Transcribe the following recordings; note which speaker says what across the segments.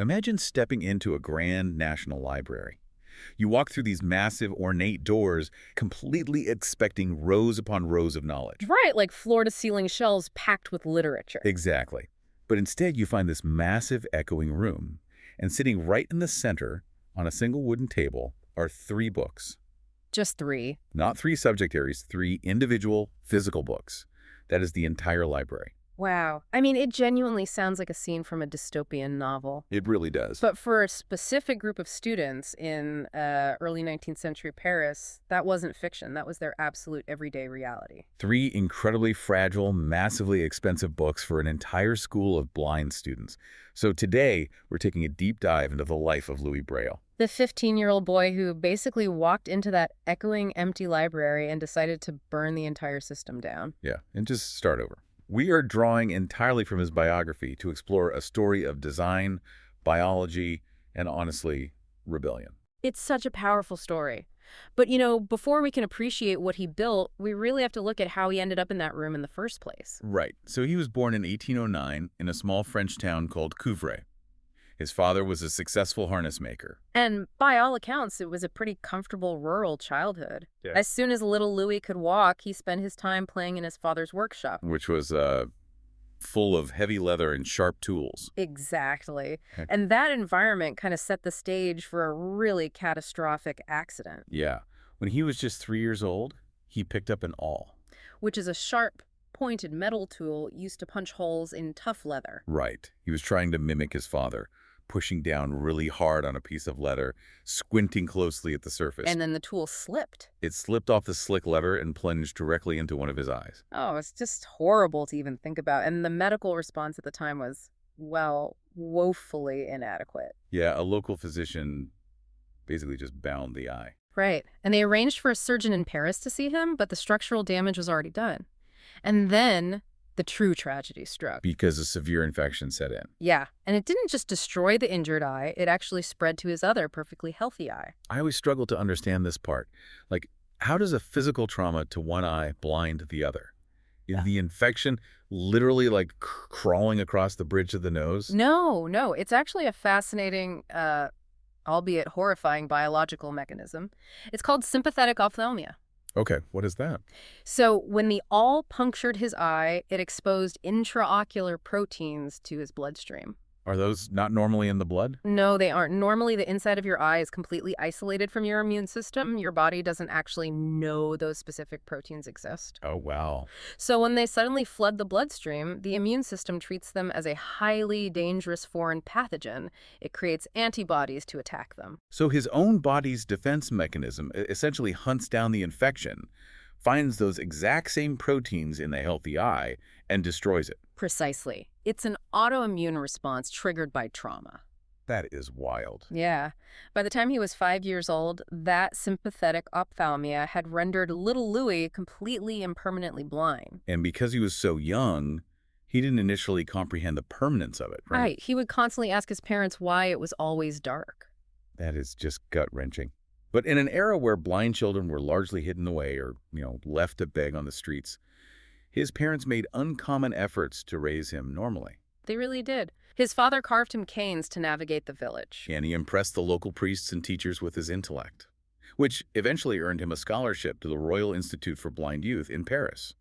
Speaker 1: Imagine stepping into a grand national library. You walk through these massive, ornate doors, completely expecting rows upon rows of knowledge.
Speaker 2: Right, like floor-to-ceiling shelves packed with literature.
Speaker 1: Exactly. But instead, you find this massive, echoing room. And sitting right in the center, on a single wooden table, are 3 books.
Speaker 2: Just 3.
Speaker 1: Not 3 subject areas, 3 individual, physical books. That is the entire library.
Speaker 2: Wow. I mean, it genuinely sounds like a scene from a dystopian novel.
Speaker 1: It really does.
Speaker 2: But for a specific group of students in early 19th century Paris, that wasn't fiction. That was their absolute everyday reality.
Speaker 1: 3 incredibly fragile, massively expensive books for an entire school of blind students. So today, we're taking a deep dive into the life of Louis Braille.
Speaker 2: The 15-year-old boy who basically walked into that echoing empty library and decided to burn the entire system down.
Speaker 1: Yeah, and just start over. We are drawing entirely from his biography to explore a story of design, biology, and honestly, rebellion.
Speaker 2: It's such a powerful story. But, before we can appreciate what he built, we really have to look at how he ended up in that room in the first place.
Speaker 1: Right. So he was born in 1809 in a small French town called Couvray. His father was a successful harness maker.
Speaker 2: And by all accounts, it was a pretty comfortable rural childhood.
Speaker 1: Yeah.
Speaker 2: As soon as little Louis could walk, he spent his time playing in his father's workshop.
Speaker 1: Which was full of heavy leather and sharp tools.
Speaker 2: Exactly.
Speaker 1: Heck.
Speaker 2: And that environment kind of set the stage for a really catastrophic accident.
Speaker 1: Yeah. When he was just 3 years old, he picked up an awl.
Speaker 2: Which is a sharp, pointed metal tool used to punch holes in tough leather.
Speaker 1: Right. He was trying to mimic his father, pushing down really hard on a piece of leather, squinting closely at the surface.
Speaker 2: And then the tool slipped.
Speaker 1: It slipped off the slick leather and plunged directly into one of his eyes.
Speaker 2: Oh, it's just horrible to even think about. And the medical response at the time was, well, woefully inadequate.
Speaker 1: Yeah, a local physician basically just bound the eye.
Speaker 2: Right. And they arranged for a surgeon in Paris to see him, but the structural damage was already done. And then the true tragedy struck.
Speaker 1: Because a severe infection set in.
Speaker 2: Yeah, and it didn't just destroy the injured eye, it actually spread to his other perfectly healthy eye.
Speaker 1: I always struggle to understand this part. Like, how does a physical trauma to one eye blind the other? Is the infection literally like crawling across the bridge of the nose?
Speaker 2: No, it's actually a fascinating, albeit horrifying biological mechanism. It's called sympathetic ophthalmia.
Speaker 1: Okay, what is that?
Speaker 2: So when the awl punctured his eye, it exposed intraocular proteins to his bloodstream.
Speaker 1: Are those not normally in the blood?
Speaker 2: No, they aren't. Normally, the inside of your eye is completely isolated from your immune system. Your body doesn't actually know those specific proteins exist.
Speaker 1: Oh, wow.
Speaker 2: So when they suddenly flood the bloodstream, the immune system treats them as a highly dangerous foreign pathogen. It creates antibodies to attack them.
Speaker 1: So his own body's defense mechanism essentially hunts down the infection, finds those exact same proteins in the healthy eye, and destroys it.
Speaker 2: Precisely. It's an autoimmune response triggered by trauma.
Speaker 1: That is wild.
Speaker 2: Yeah. By the time he was 5 years old, that sympathetic ophthalmia had rendered little Louis completely and permanently blind.
Speaker 1: And because he was so young, he didn't initially comprehend the permanence of it, right?
Speaker 2: Right. He would constantly ask his parents why it was always dark.
Speaker 1: That is just gut-wrenching. But in an era where blind children were largely hidden away or, left to beg on the streets, his parents made uncommon efforts to raise him normally.
Speaker 2: They really did. His father carved him canes to navigate the village.
Speaker 1: And he impressed the local priests and teachers with his intellect, which eventually earned him a scholarship to the Royal Institute for Blind Youth in Paris.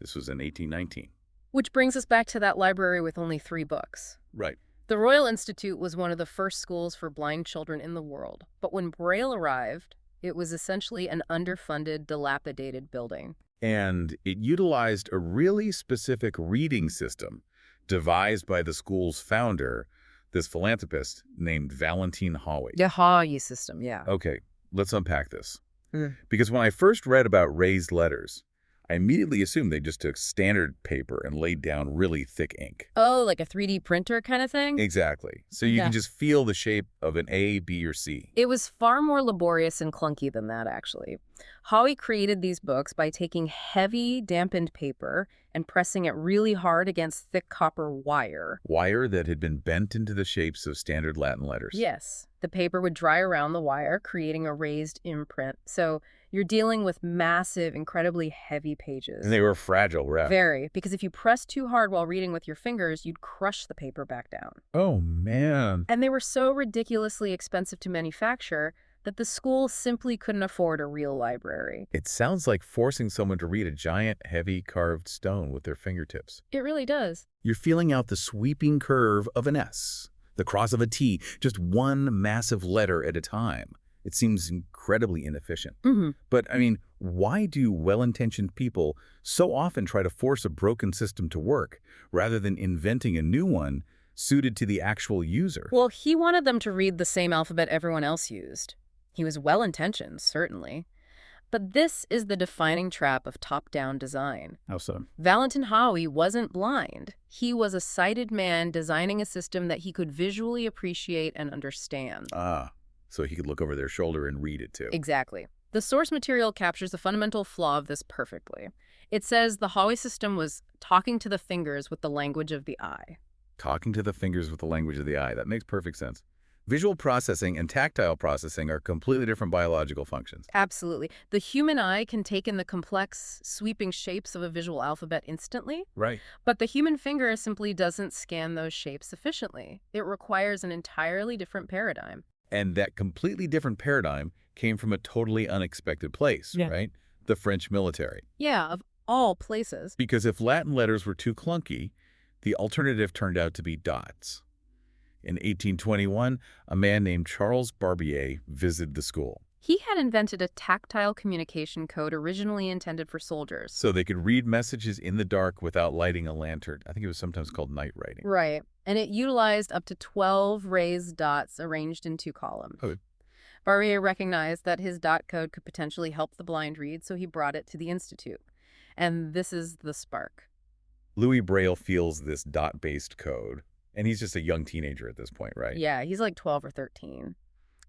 Speaker 1: This was in 1819.
Speaker 2: Which brings us back to that library with only 3 books.
Speaker 1: Right.
Speaker 2: The Royal Institute was one of the first schools for blind children in the world. But when Braille arrived, it was essentially an underfunded, dilapidated building.
Speaker 1: And it utilized a really specific reading system devised by the school's founder, this philanthropist named Valentine Hawy.
Speaker 2: The Hawy system, yeah.
Speaker 1: Okay, let's unpack this. Because when I first read about raised letters, I immediately assumed they just took standard paper and laid down really thick ink.
Speaker 2: Oh, like a 3D printer kind of thing?
Speaker 1: Exactly. So you can just feel the shape of an A, B, or C.
Speaker 2: It was far more laborious and clunky than that, actually. Hawy created these books by taking heavy, dampened paper and pressing it really hard against thick copper wire.
Speaker 1: Wire that had been bent into the shapes of standard Latin letters.
Speaker 2: Yes. The paper would dry around the wire, creating a raised imprint. So You're dealing with massive, incredibly heavy
Speaker 1: And
Speaker 2: pages.
Speaker 1: they were fragile, right?
Speaker 2: Very, because if you press too hard while reading with your fingers, you'd crush the paper back down.
Speaker 1: Oh, man.
Speaker 2: And they were so ridiculously expensive to manufacture that the school simply couldn't afford a real library.
Speaker 1: It sounds like forcing someone to read a giant, heavy, carved stone with their fingertips.
Speaker 2: It really does.
Speaker 1: You're feeling out the sweeping curve of an S, the cross of a T, just one massive letter at a time. It seems incredibly inefficient. But, I mean, why do well-intentioned people so often try to force a broken system to work rather than inventing a new one suited to the actual user?
Speaker 2: Well, he wanted them to read the same alphabet everyone else used. He was well-intentioned, certainly. But this is the defining trap of top-down design.
Speaker 1: How so?
Speaker 2: Valentin Howie wasn't blind. He was a sighted man designing a system that he could visually appreciate and understand.
Speaker 1: Ah, so he could look over their shoulder and read it too.
Speaker 2: Exactly. The source material captures the fundamental flaw of this perfectly. It says the Howie system was talking to the fingers with the language of the eye.
Speaker 1: Talking to the fingers with the language of the eye. That makes perfect sense. Visual processing and tactile processing are completely different biological functions.
Speaker 2: Absolutely. The human eye can take in the complex, sweeping shapes of a visual alphabet instantly,
Speaker 1: Right.
Speaker 2: but the human finger simply doesn't scan those shapes efficiently. It requires an entirely different paradigm.
Speaker 1: And that completely different paradigm came from a totally unexpected place,
Speaker 2: Yeah.
Speaker 1: right? The French military.
Speaker 2: Yeah, of all places.
Speaker 1: Because if Latin letters were too clunky, the alternative turned out to be dots. In 1821, a man named Charles Barbier visited the school
Speaker 2: He had invented a tactile communication code originally intended for soldiers.
Speaker 1: so they could read messages in the dark without lighting a lantern. I think it was sometimes called night writing.
Speaker 2: Right. And it utilized up to 12 raised dots arranged in 2 columns.
Speaker 1: Okay.
Speaker 2: Barbier recognized that his dot code could potentially help the blind read, so he brought it to the Institute. And this is the spark.
Speaker 1: Louis Braille feels this dot-based code, and he's just a young teenager at this point, right?
Speaker 2: Yeah, he's like 12 or 13.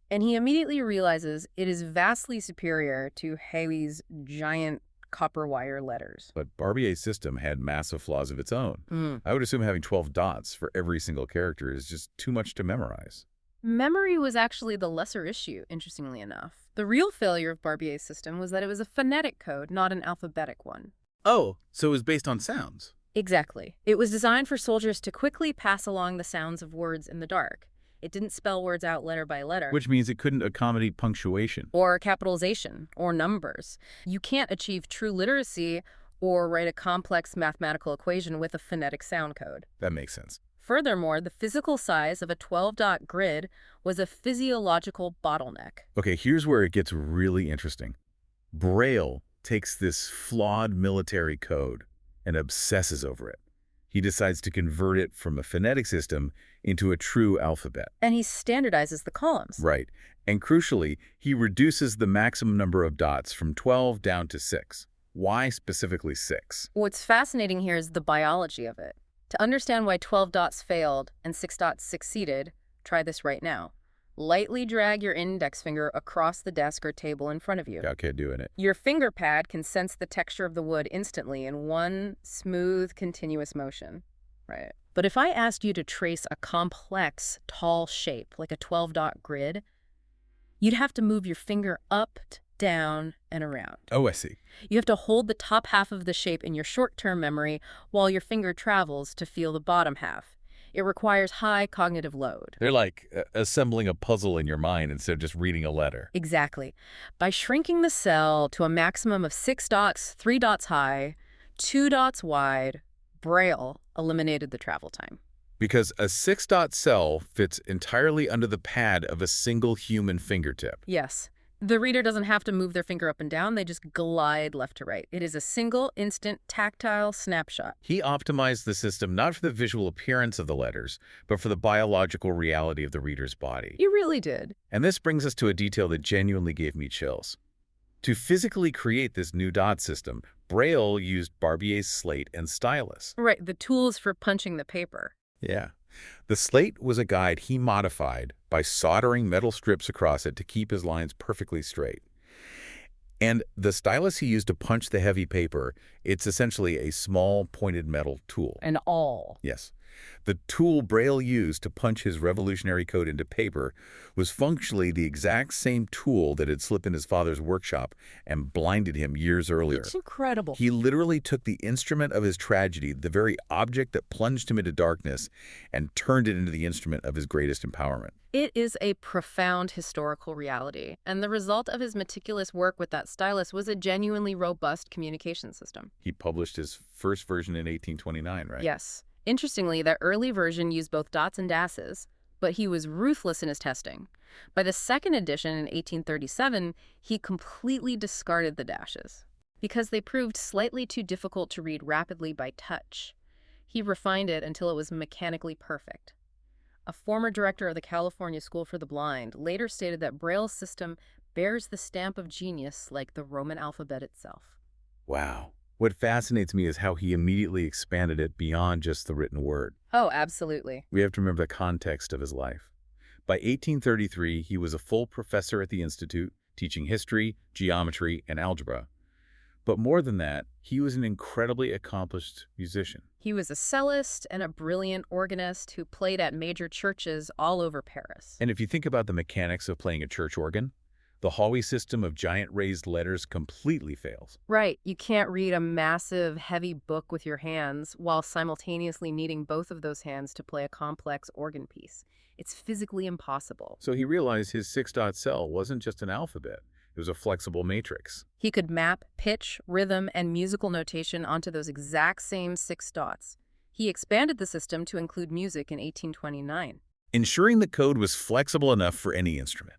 Speaker 2: And he immediately realizes it is vastly superior to Howie's giant copper wire letters.
Speaker 1: But Barbier's system had massive flaws of its own.
Speaker 2: Mm.
Speaker 1: I would assume having 12 dots for every single character is just too much to memorize.
Speaker 2: Memory was actually the lesser issue, interestingly enough. The real failure of Barbier's system was that it was a phonetic code, not an alphabetic one.
Speaker 1: Oh, so it was based on sounds.
Speaker 2: Exactly. It was designed for soldiers to quickly pass along the sounds of words in the dark. It didn't spell words out letter by letter.
Speaker 1: Which means it couldn't accommodate punctuation.
Speaker 2: Or capitalization, or numbers. You can't achieve true literacy or write a complex mathematical equation with a phonetic sound code.
Speaker 1: That makes sense.
Speaker 2: Furthermore, the physical size of a 12-dot grid was a physiological bottleneck.
Speaker 1: Okay, here's where it gets really interesting. Braille takes this flawed military code and obsesses over it. He decides to convert it from a phonetic system into a true alphabet.
Speaker 2: And he standardizes the columns.
Speaker 1: Right. And crucially, he reduces the maximum number of dots from 12 down to 6. Why specifically 6?
Speaker 2: What's fascinating here is the biology of it. To understand why 12 dots failed and 6 dots succeeded, try this right now. Lightly drag your index finger across the desk or table in front of you.
Speaker 1: Okay, doing it.
Speaker 2: Your finger pad can sense the texture of the wood instantly in one smooth, continuous motion. Right. But if I asked you to trace a complex, tall shape, like a 12-dot grid, you'd have to move your finger up, down, and around.
Speaker 1: Oh, I see.
Speaker 2: You have to hold the top half of the shape in your short-term memory while your finger travels to feel the bottom half. It requires high cognitive load.
Speaker 1: They're like assembling a puzzle in your mind instead of just reading a letter.
Speaker 2: Exactly. By shrinking the cell to a maximum of 6 dots, 3 dots high, 2 dots wide, Braille eliminated the travel time.
Speaker 1: Because a 6-dot cell fits entirely under the pad of a single human fingertip.
Speaker 2: Yes. The reader doesn't have to move their finger up and down. They just glide left to right. It is a single, instant, tactile snapshot.
Speaker 1: He optimized the system not for the visual appearance of the letters, but for the biological reality of the reader's body.
Speaker 2: You really did.
Speaker 1: And this brings us to a detail that genuinely gave me chills. To physically create this new dot system, Braille used Barbier's slate and stylus.
Speaker 2: Right, the tools for punching the paper.
Speaker 1: Yeah. The slate was a guide he modified by soldering metal strips across it to keep his lines perfectly straight. And the stylus he used to punch the heavy paper, it's essentially a small pointed metal tool.
Speaker 2: An awl.
Speaker 1: Yes. The tool Braille used to punch his revolutionary code into paper was functionally the exact same tool that had slipped in his father's workshop and blinded him years earlier.
Speaker 2: It's incredible.
Speaker 1: He literally took the instrument of his tragedy, the very object that plunged him into darkness, and turned it into the instrument of his greatest empowerment.
Speaker 2: It is a profound historical reality, and the result of his meticulous work with that stylus was a genuinely robust communication system.
Speaker 1: He published his first version in 1829, right?
Speaker 2: Yes. Interestingly, that early version used both dots and dashes, but he was ruthless in his testing. By the second edition in 1837, he completely discarded the dashes because they proved slightly too difficult to read rapidly by touch. He refined it until it was mechanically perfect. A former director of the California School for the Blind later stated that Braille's system bears the stamp of genius like the Roman alphabet itself.
Speaker 1: Wow. What fascinates me is how he immediately expanded it beyond just the written word.
Speaker 2: Oh, absolutely.
Speaker 1: We have to remember the context of his life. By 1833, he was a full professor at the Institute, teaching history, geometry, and algebra. But more than that, he was an incredibly accomplished musician.
Speaker 2: He was a cellist and a brilliant organist who played at major churches all over Paris.
Speaker 1: And if you think about the mechanics of playing a church organ, the hallway system of giant raised letters completely fails.
Speaker 2: Right, you can't read a massive, heavy book with your hands while simultaneously needing both of those hands to play a complex organ piece. It's physically impossible.
Speaker 1: So he realized his six-dot cell wasn't just an alphabet. It was a flexible matrix.
Speaker 2: He could map pitch, rhythm, and musical notation onto those exact same 6 dots. He expanded the system to include music in 1829.
Speaker 1: Ensuring the code was flexible enough for any instrument.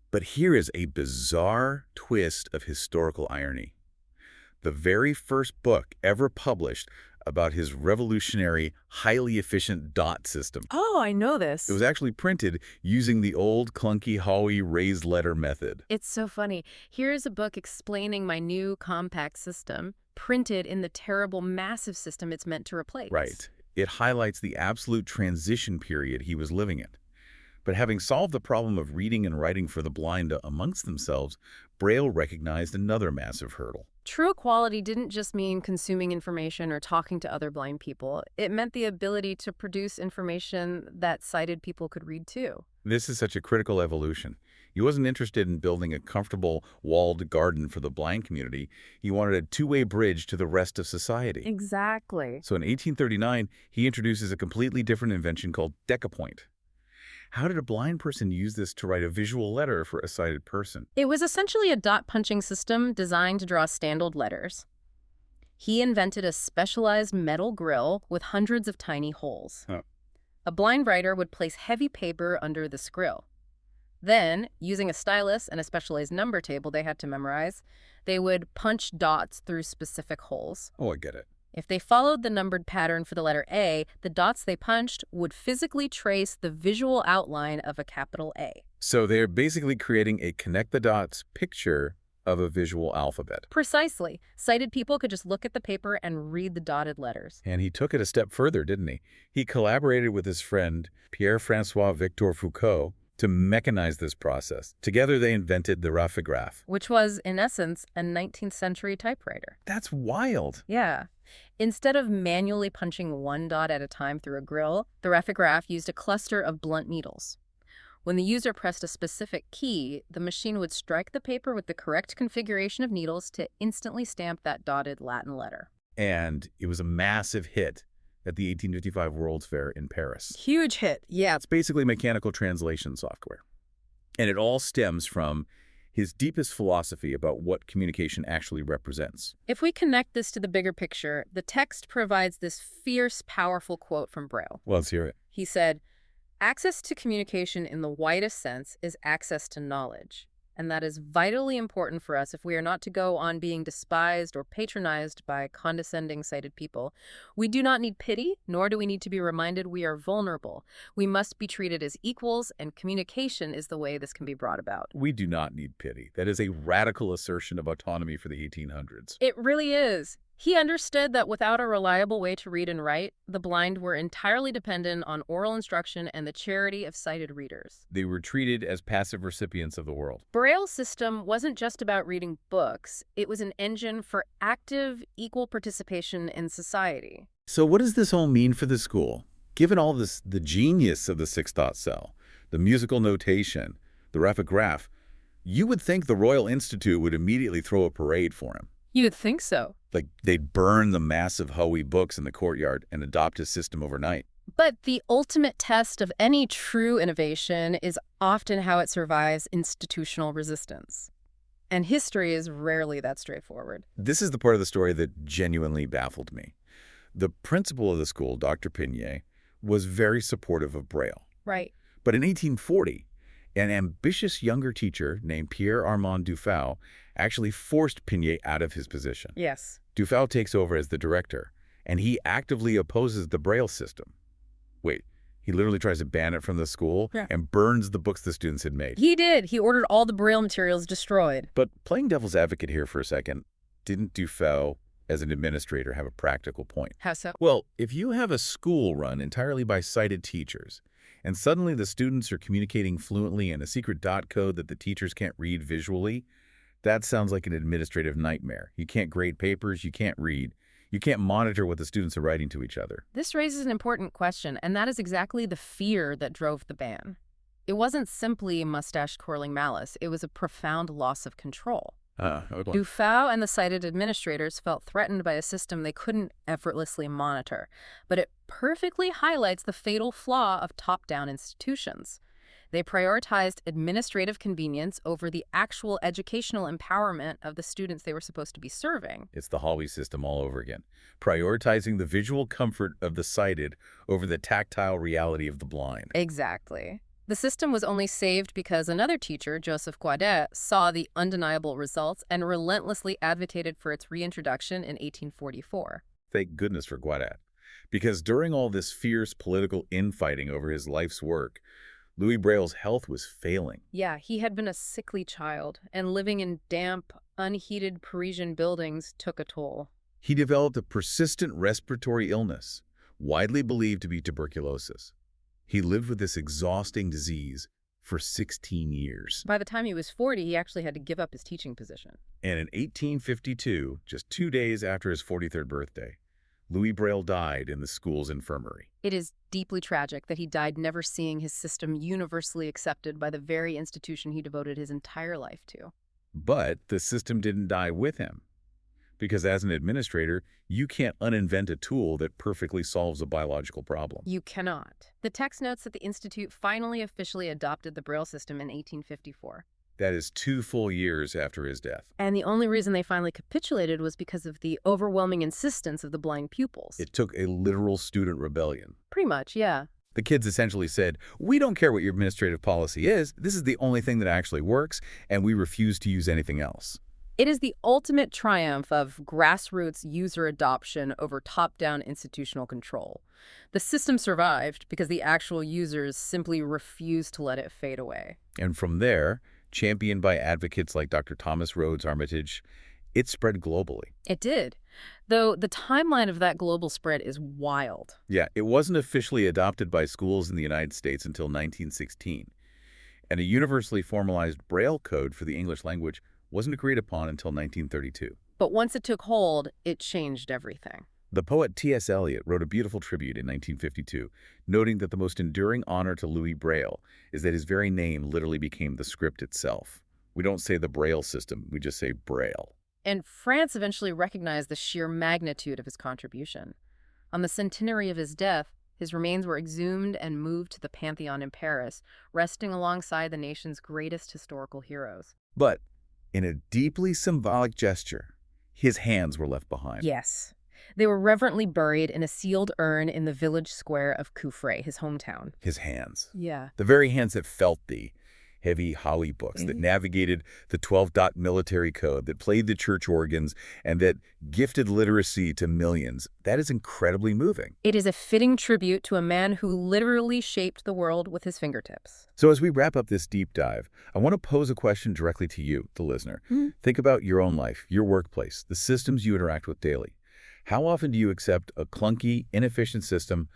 Speaker 1: But here is a bizarre twist of historical irony. The very first book ever published about his revolutionary, highly efficient dot system.
Speaker 2: Oh, I know this.
Speaker 1: It was actually printed using the old clunky Howey raised letter method.
Speaker 2: It's so funny. Here's a book explaining my new compact system, printed in the terrible, massive system it's meant to replace.
Speaker 1: Right. It highlights the absolute transition period he was living in. But having solved the problem of reading and writing for the blind amongst themselves, Braille recognized another massive hurdle.
Speaker 2: True equality didn't just mean consuming information or talking to other blind people. It meant the ability to produce information that sighted people could read too.
Speaker 1: This is such a critical evolution. He wasn't interested in building a comfortable walled garden for the blind community. He wanted a two-way bridge to the rest of society.
Speaker 2: Exactly.
Speaker 1: So in 1839, he introduces a completely different invention called decapoint. How did a blind person use this to write a visual letter for a sighted person?
Speaker 2: It was essentially a dot punching system designed to draw standard letters. He invented a specialized metal grill with hundreds of tiny holes.
Speaker 1: Huh.
Speaker 2: A blind writer would place heavy paper under this grill. Then, using a stylus and a specialized number table they had to memorize, they would punch dots through specific holes.
Speaker 1: Oh, I get it.
Speaker 2: If they followed the numbered pattern for the letter A, the dots they punched would physically trace the visual outline of a capital A.
Speaker 1: So they're basically creating a connect-the-dots picture of a visual alphabet.
Speaker 2: Precisely. Sighted people could just look at the paper and read the dotted letters.
Speaker 1: And he took it a step further, didn't he? He collaborated with his friend Pierre-François Victor Foucault to mechanize this process. Together they invented the raphograph.
Speaker 2: Which was, in essence, a 19th century typewriter.
Speaker 1: That's wild.
Speaker 2: Yeah. Instead of manually punching one dot at a time through a grill, the raphograph used a cluster of blunt needles. When the user pressed a specific key, the machine would strike the paper with the correct configuration of needles to instantly stamp that dotted Latin letter.
Speaker 1: And it was a massive hit at the 1855 World's Fair in Paris.
Speaker 2: Huge hit, yeah.
Speaker 1: It's basically mechanical translation software. And it all stems from his deepest philosophy about what communication actually represents.
Speaker 2: If we connect this to the bigger picture, the text provides this fierce, powerful quote from Braille.
Speaker 1: Well, let's hear it.
Speaker 2: He said, "Access to communication in the widest sense is access to knowledge. And that is vitally important for us if we are not to go on being despised or patronized by condescending sighted people. We do not need pity, nor do we need to be reminded we are vulnerable. We must be treated as equals, and communication is the way this can be brought about."
Speaker 1: We do not need pity. That is a radical assertion of autonomy for the 1800s.
Speaker 2: It really is. He understood that without a reliable way to read and write, the blind were entirely dependent on oral instruction and the charity of sighted readers.
Speaker 1: They were treated as passive recipients of the world.
Speaker 2: Braille's system wasn't just about reading books. It was an engine for active, equal participation in society.
Speaker 1: So what does this all mean for the school? Given all this, the genius of the six-thought cell, the musical notation, the rapograph, you would think the Royal Institute would immediately throw a parade for him.
Speaker 2: You'd think so.
Speaker 1: Like they'd burn the massive Hoey books in the courtyard and adopt his system overnight.
Speaker 2: But the ultimate test of any true innovation is often how it survives institutional resistance. And history is rarely that straightforward.
Speaker 1: This is the part of the story that genuinely baffled me. The principal of the school, Dr. Pignet, was very supportive of Braille.
Speaker 2: Right.
Speaker 1: But in 1840, an ambitious younger teacher named Pierre Armand Dufau actually forced Pignet out of his position.
Speaker 2: Yes.
Speaker 1: Dufau takes over as the director, and he actively opposes the Braille system. Wait, he literally tries to ban it from the school and burns the books the students had made.
Speaker 2: He did. He ordered all the Braille materials destroyed.
Speaker 1: But playing devil's advocate here for a second, didn't Dufau, as an administrator, have a practical point?
Speaker 2: How so?
Speaker 1: Well, if you have a school run entirely by sighted teachers, and suddenly the students are communicating fluently in a secret dot code that the teachers can't read visually, that sounds like an administrative nightmare. You can't grade papers, you can't read, you can't monitor what the students are writing to each other.
Speaker 2: This raises an important question, and that is exactly the fear that drove the ban. It wasn't simply mustache-twirling malice. It was a profound loss of control.
Speaker 1: Okay.
Speaker 2: Dufau and the sighted administrators felt threatened by a system they couldn't effortlessly monitor, but it perfectly highlights the fatal flaw of top-down institutions. They prioritized administrative convenience over the actual educational empowerment of the students they were supposed to be serving.
Speaker 1: It's the Hallway system all over again, prioritizing the visual comfort of the sighted over the tactile reality of the blind.
Speaker 2: Exactly. The system was only saved because another teacher, Joseph Guadet, saw the undeniable results and relentlessly advocated for its reintroduction in 1844.
Speaker 1: Thank goodness for Guadet, because during all this fierce political infighting over his life's work, Louis Braille's health was failing.
Speaker 2: Yeah, he had been a sickly child, and living in damp, unheated Parisian buildings took a toll.
Speaker 1: He developed a persistent respiratory illness, widely believed to be tuberculosis. He lived with this exhausting disease for 16 years.
Speaker 2: By the time he was 40, he actually had to give up his teaching position.
Speaker 1: And in 1852, just 2 days after his 43rd birthday, Louis Braille died in the school's infirmary.
Speaker 2: It is deeply tragic that he died never seeing his system universally accepted by the very institution he devoted his entire life to.
Speaker 1: But the system didn't die with him. Because as an administrator, you can't uninvent a tool that perfectly solves a biological problem.
Speaker 2: You cannot. The text notes that the Institute finally officially adopted the Braille system in 1854.
Speaker 1: That is 2 full years after his death.
Speaker 2: And the only reason they finally capitulated was because of the overwhelming insistence of the blind pupils.
Speaker 1: It took a literal student rebellion.
Speaker 2: Pretty much, yeah.
Speaker 1: The kids essentially said, we don't care what your administrative policy is. This is the only thing that actually works, and we refuse to use anything else.
Speaker 2: It is the ultimate triumph of grassroots user adoption over top-down institutional control. The system survived because the actual users simply refused to let it fade away.
Speaker 1: And from there, championed by advocates like Dr. Thomas Rhodes Armitage, it spread globally.
Speaker 2: It did, though the timeline of that global spread is wild.
Speaker 1: Yeah, it wasn't officially adopted by schools in the United States until 1916, and a universally formalized Braille code for the English language wasn't agreed upon until 1932.
Speaker 2: But once it took hold, it changed everything.
Speaker 1: The poet T.S. Eliot wrote a beautiful tribute in 1952, noting that the most enduring honor to Louis Braille is that his very name literally became the script itself. We don't say the Braille system, we just say Braille.
Speaker 2: And France eventually recognized the sheer magnitude of his contribution. On the centenary of his death, his remains were exhumed and moved to the Pantheon in Paris, resting alongside the nation's greatest historical heroes.
Speaker 1: But in a deeply symbolic gesture, his hands were left behind.
Speaker 2: Yes. They were reverently buried in a sealed urn in the village square of Coufray, his hometown.
Speaker 1: His hands.
Speaker 2: Yeah.
Speaker 1: The very hands that felt the heavy Howie books, that navigated the 12-dot military code, that played the church organs, and that gifted literacy to millions. That is incredibly moving.
Speaker 2: It is a fitting tribute to a man who literally shaped the world with his fingertips.
Speaker 1: So as we wrap up this deep dive, I want to pose a question directly to you, the listener. Think about your own life, your workplace, the systems you interact with daily. How often do you accept a clunky, inefficient system,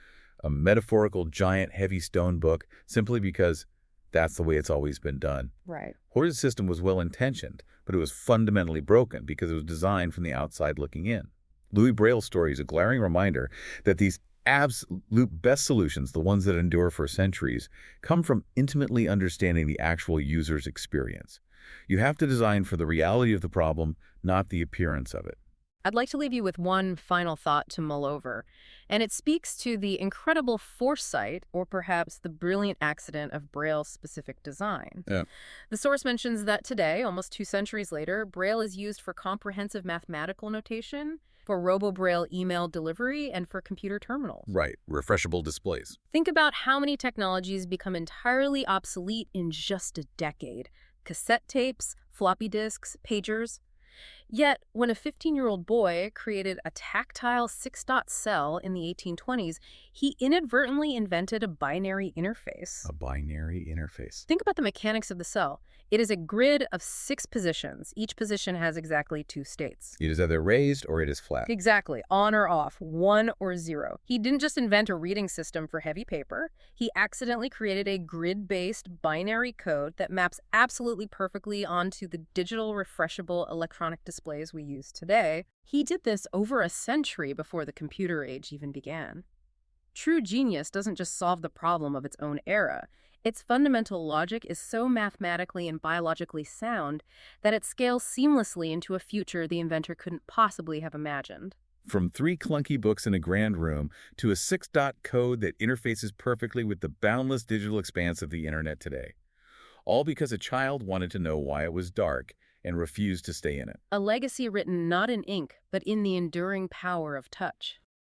Speaker 1: a metaphorical giant heavy stone book, simply because that's the way it's always been done?
Speaker 2: Right.
Speaker 1: Horta's system was well-intentioned, but it was fundamentally broken because it was designed from the outside looking in. Louis Braille's story is a glaring reminder that these absolute best solutions, the ones that endure for centuries, come from intimately understanding the actual user's experience. You have to design for the reality of the problem, not the appearance of it.
Speaker 2: I'd like to leave you with one final thought to mull over, and it speaks to the incredible foresight, or perhaps the brilliant accident, of Braille's specific design.
Speaker 1: Yeah.
Speaker 2: The source mentions that today, almost 2 centuries later, Braille is used for comprehensive mathematical notation, for robo-Braille email delivery, and for computer terminals.
Speaker 1: Right. Refreshable displays.
Speaker 2: Think about how many technologies become entirely obsolete in just a decade. Cassette tapes, floppy disks, pagers. Yet, when a 15-year-old boy created a tactile 6-dot cell in the 1820s, he inadvertently invented a binary interface.
Speaker 1: A binary interface.
Speaker 2: Think about the mechanics of the cell. It is a grid of 6 positions. Each position has exactly 2 states.
Speaker 1: It is either raised or it is flat.
Speaker 2: Exactly. On or off. 1 or 0. He didn't just invent a reading system for heavy paper. He accidentally created a grid-based binary code that maps absolutely perfectly onto the digital refreshable electronic displays we use today. He did this over a century before the computer age even began. True genius doesn't just solve the problem of its own era. Its fundamental logic is so mathematically and biologically sound that it scales seamlessly into a future the inventor couldn't possibly have imagined.
Speaker 1: From 3 clunky books in a grand room to a 6-dot code that interfaces perfectly with the boundless digital expanse of the internet today. All because a child wanted to know why it was dark and refused to stay in it.
Speaker 2: A legacy written not in ink, but in the enduring power of touch.